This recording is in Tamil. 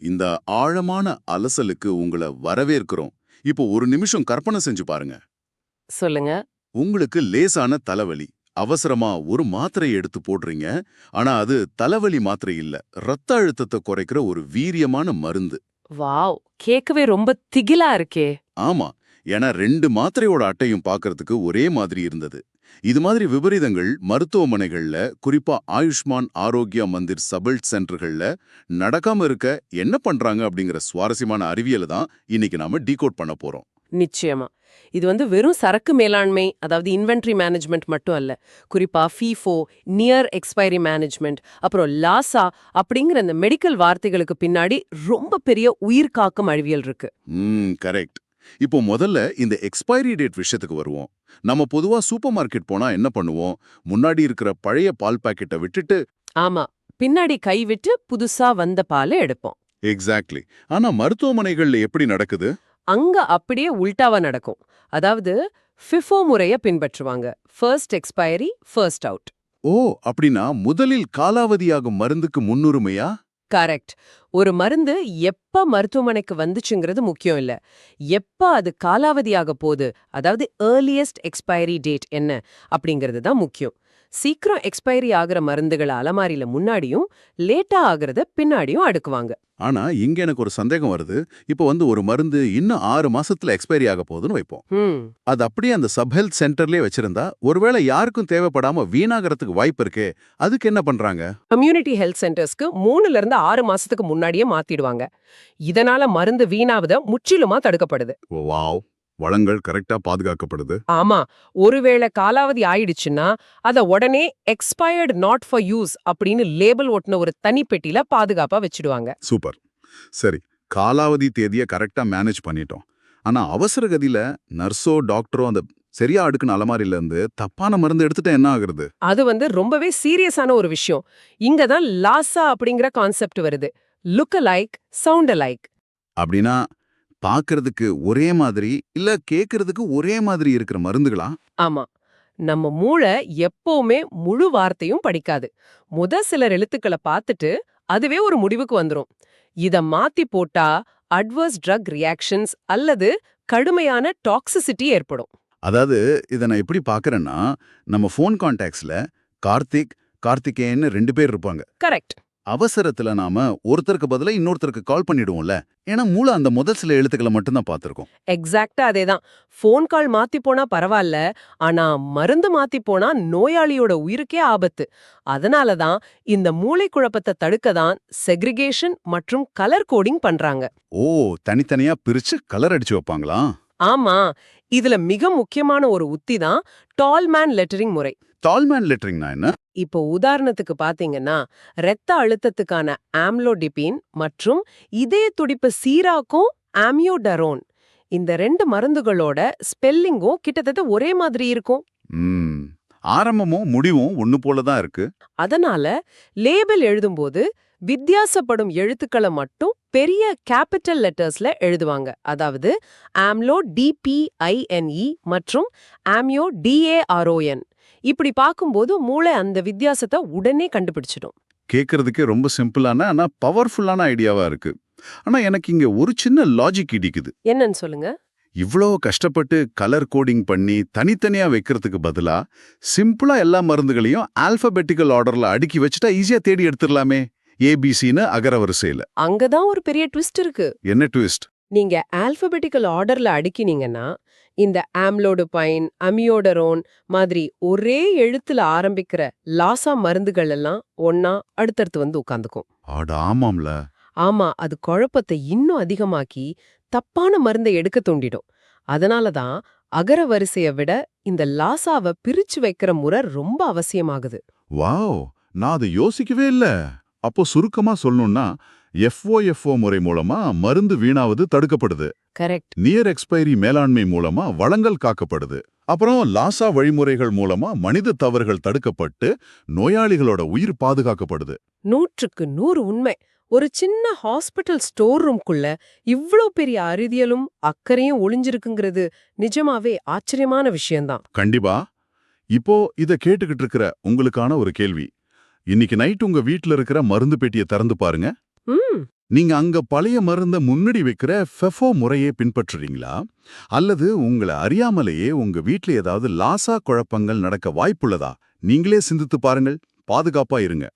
இந்த ஆழமான அலசலுக்கு உங்களை வரவேற்கிறோம். இப்போ ஒரு நிமிஷம் கற்பனை செஞ்சு பாருங்க. சொல்லுங்க. உங்களுக்கு லேசான தலைவலி. அவசரமா ஒரு மாத்திரை எடுத்து போடுறீங்க. ஆனா அது தலைவலி மாத்திரை இல்ல. ரத்த அழுத்தத்தை குறைக்கிற ஒரு வீரியமான மருந்து. வாவ், கேட்கவே ரொம்ப திகிலா இருக்கே. ஆமா, ஏன்னா 2 மாத்திரையோட அட்டையும் பார்க்கறதுக்கு ஒரே மாதிரி இருந்தது. இது மாதிரி விபரீதங்கள் மருத்துவமனைகள்ல, குறிப்பா ஆயுஷ்மான் ஆரோக்கியா மந்திர் சபல் சென்டர்கள்ல நடக்காம இருக்க என்ன பண்றாங்க அப்படிங்கிற சுவாரஸ்யமான அறிவியலை தான் இன்னைக்கு நாம டீகோட் பண்ண போறோம். நிச்சயமா. இது வெறும் சரக்கு மேலாண்மை, அதாவது இன்வென்ட்ரி மேனேஜ்மெண்ட் மட்டும் அல்ல. குறிப்பா ஃபீஃபோ, நியர் எக்ஸ்பைரி மேனேஜ்மெண்ட், அப்புறம் லாசா அப்படிங்கிற இந்த மெடிக்கல் வார்த்தைகளுக்கு பின்னாடி ரொம்ப பெரிய உயிர் காக்கும் அறிவியல் இருக்கு. கரெக்ட். இப்போ முதல்ல இந்த எக்ஸ்பைரி டேட் விஷயத்துக்கு வருவோம். நம்ம பொதுவா சூப்பர் மார்க்கெட் போனா என்ன பண்ணுவோம்? முன்னாடி இருக்கிற பழைய பால் பாக்கெட்டை விட்டுட்டு ஆமா, பின்னாடி கைவிட்டு புதுசா வந்த பாலை எடுப்போம். எக்ஸாக்ட்லி. ஆனா மருத்துவமனைகள்ல எப்படி நடக்குது? அங்க அப்படியே உல்டாவா நடக்கும். அதாவது ஃபிஃபோ முறைய பின்பற்றுவாங்க. First expiry first out. ஓ, அப்படின்னா முதலில் காலாவதியாகும் மருந்துக்கு முன்னுரிமையா? கரெக்ட். ஒரு மருந்து எப்ப மருத்துவமனைக்கு வந்துச்சுங்கிறது முக்கியம் இல்ல. எப்ப அது காலாவதியாக போகுது, அதாவது ஏர்லியஸ்ட் எக்ஸ்பைரி டேட் என்ன அப்படிங்கிறது தான் முக்கியம். சீக்கிரம் எக்ஸ்பைரி ஆகிற மருந்துகளை அலமாரியில முன்னாடியும், லேட்டா ஆகுறத பின்னாடியும் அடுக்குவாங்க. ஆனா இங்க எனக்கு ஒரு சந்தேகம் வருது. இப்போ ஒரு மருந்து இன்னும் 6 மாசத்துல எக்ஸ்பைரி ஆக போகுதுன்னு வைப்போம். அது அப்படியே அந்த சப் ஹெல்த் சென்டர்லயே வச்சிருந்தா ஒருவேளை யாருக்கும் தேவைப்படாம வீணாகிறதுக்கு வாய்ப்பு இருக்கே. அதுக்கு என்ன பண்றாங்க? கம்யூனிட்டி ஹெல்த் சென்டர்ஸ்க்கு 3ல இருந்து 6 மாசத்துக்கு முன்னாடியே மாத்திடுவாங்க. இதனால மருந்து வீணாவத முற்றிலுமா தடுக்கப்படுது. வாவ், வளங்கள் கரெக்டா பாதுகாக்கப்படுது. ஆமா, ஒருவேளை காலாவதி ஆயிடுச்சுன்னா அத உடனே எக்ஸ்பயர்ட் நாட் ஃபார் யூஸ் அப்படின்னு லேபிள் ஒட்டின ஒரு தனி பெட்டியில பாதுகாப்பா வச்சிடுவாங்க. சூப்பர். சரி, காலாவதி தேதியை கரெக்டா மேனேஜ் பண்ணிட்டோம். ஆனா அவசர கதியில நர்ஸோ டாக்டரோ அந்த சரியா அடுக்குன அலமாரில இருந்து தப்பான மருந்து எடுத்துட்டா என்ன ஆகுறது? அது ரொம்பவே சீரியஸான ஒரு விஷயம். இங்க தான் லாசா அப்படிங்கிற கான்செப்ட் வருது. Look alike, sound alike. அப்படின்னா பார்க்கறதுக்கு ஒரே மாதிரி இல்ல கேட்கறதுக்கு ஒரே மாதிரி இருக்கிற மருந்துகளா? ஆமா, நம்ம மூளை எப்பவுமே முழு வார்த்தையும் படிக்காது. சிலர் எழுத்துக்களை பார்த்துட்டு அதுவே ஒரு முடிவுக்கு வந்துரும். இத மாத்தி போட்டா அட்வர்ஸ் ட்ரக் ரியாக்ஷன்ஸ் அல்லது கடுமையான டாக்ஸிசிட்டி ஏற்படும். அதாவது இதை நான் எப்படி பார்க்கறேன்னா, நம்ம ஃபோன் கான்டாக்ட்ஸ்ல கார்த்திக், கார்த்திகேயன்னு 2 பேர் இருப்பாங்க. கரெக்ட். அவசரத்துல நாம ஒருத்தருக்கு பதிலா இன்னொருத்தருக்கு கால் பண்ணிடுவோம்ல. ஏன்னா மூளை அந்த முதல் சில எழுத்துக்களை மட்டும்தான் பார்த்திருக்கோம். எக்ஸாக்ட்டா அதேதான். ஃபோன் கால் மாத்தி போனா பரவாயில்ல, ஆனா மருந்து மாத்தி போனா நோயாளியோட உயிருக்கே ஆபத்து. அதனால தான் இந்த மூளை குழப்பத்தை தடுக்க தான் செக்ரிகேஷன் மற்றும் கலர் கோடிங் பண்றாங்க. ஓ, தனித்தனியா பிரிச்சு கலர் அடிச்சு வைப்பாங்களா? ஆமா, இதுல மிக முக்கியமான ஒரு உத்தி தான் டால்மேன் லெட்டரிங் முறை. டால்மேன் லெட்டரிங்னா என்ன? இப்போ உதாரணத்துக்கு பாத்தீங்கன்னா, இரத்த அழுத்தத்துக்கான ஆம்லோடிபின் மற்றும் இதய துடிப்பு சீராக்கும் ஆமியோடரோன், இந்த 2 மருந்துகளோட ஸ்பெல்லிங்கும் கிட்டத்தட்ட ஒரே மாதிரி இருக்கும். ஆரம்பமும் முடிவும் ஒண்ணு போல தான் இருக்கு. அதனால லேபிள் எழுதும்போது வித்தியாசப்படும் எழுத்துக்களை மட்டும் பெரிய கேபிட்டல் லெட்டர்ஸ்ல எழுதுவாங்க. அதாவது ஆம்லோ டிபிஐஎன்இ மற்றும் ஆமியோ டிஏஆர்ஓஎன். இப்படி பார்க்கும்போது மூளை அந்த வித்தியாசத்தை உடனே கண்டுபிடிச்சிடும். கேட்கறதுக்கே ரொம்ப சிம்பிளான ஆனா பவர்ஃபுல்லான ஐடியாவா இருக்கு. ஆனா எனக்கு இங்க ஒரு சின்ன லாஜிக் இடிக்குது. என்னன்னு சொல்லுங்க. இவ்ளோ கஷ்டப்பட்டு கலர் கோடிங் பண்ணி தனித்தனியா வைக்கிறதுக்கு பதிலா சிம்பிளா எல்லா மருந்துகளையும் ஆல்பபெட்டிக்கல் ஆர்டர்ல அடுக்கி வச்சுட்டா ஈஸியா தேடி எடுத்துடலாமே, ஏபிசின்னு அகரவரிசையில. அங்கதான் ஒரு பெரிய ட்விஸ்ட் இருக்கு. என்ன ட்விஸ்ட்? நீங்க ஆல்பபெட்டிக்கல் ஆர்டர்ல அடுக்கினீங்கன்னா இந்த ஆம்லோடுபைன், அமியோடரோன் மாதிரி ஒரே எழுத்துல ஆரம்பிக்கிற லாசா மருந்துகள் எல்லாம் ஒன்னா அடுத்தடுத்து வந்து உட்கார்ந்துக்கும். ஆமாம்ல. ஆமா, அது குழப்பத்தை இன்னும் அதிகமாக்கி தப்பான மருந்தை எடுக்க தூண்டிடும். அதனாலதான் அகர வரிசையை விட இந்த லாசாவை பிரிச்சு வைக்கிற முறை ரொம்ப அவசியமாகுது. வாவ், நான் அதை யோசிக்கவே இல்ல. அப்போ சுருக்கமா சொல்லணும்னா எஃப்ஓ முறை மூலமா மருந்து வீணாவது தடுக்கப்படுது. கரெக்ட். நியர் எக்ஸ்பைரி மேலாண்மை மூலமா வளங்கள் காக்கப்படுது. அப்புறம் லாசா வழிமுறைகள் மூலமா மனித தவறுகள் தடுக்கப்பட்டு நோயாளிகளோட உயிர் பாதுகாக்கப்படுது. 100க்கு 100 உண்மை. ஒரு சின்ன ஹாஸ்பிட்டல் ஸ்டோர் ரூம்குள்ள இவ்ளோ பெரிய அறிவியலும் அக்கறையும் ஒளிஞ்சிருக்குங்கிறது நிஜமாவே ஆச்சரியமான விஷயம்தான். கண்டிப்பா. இப்போ இத கேட்டுக்கிட்டு இருக்கிற உங்களுக்கான ஒரு கேள்வி. இன்னைக்கு நைட் உங்க வீட்ல இருக்கிற மருந்து பெட்டியை திறந்து பாருங்க. நீங்க அங்க பழைய மருந்த முன்னாடி வைக்கிற ஃபெஃபோ முறையே பின்பற்றுறீங்களா? அல்லது உங்கள அறியாமலேயே உங்க வீட்ல ஏதாவது லாசா குழப்பங்கள் நடக்க வாய்ப்புள்ளதா? நீங்களே சிந்தித்து பாருங்கள். பாதுகாப்பா இருங்க.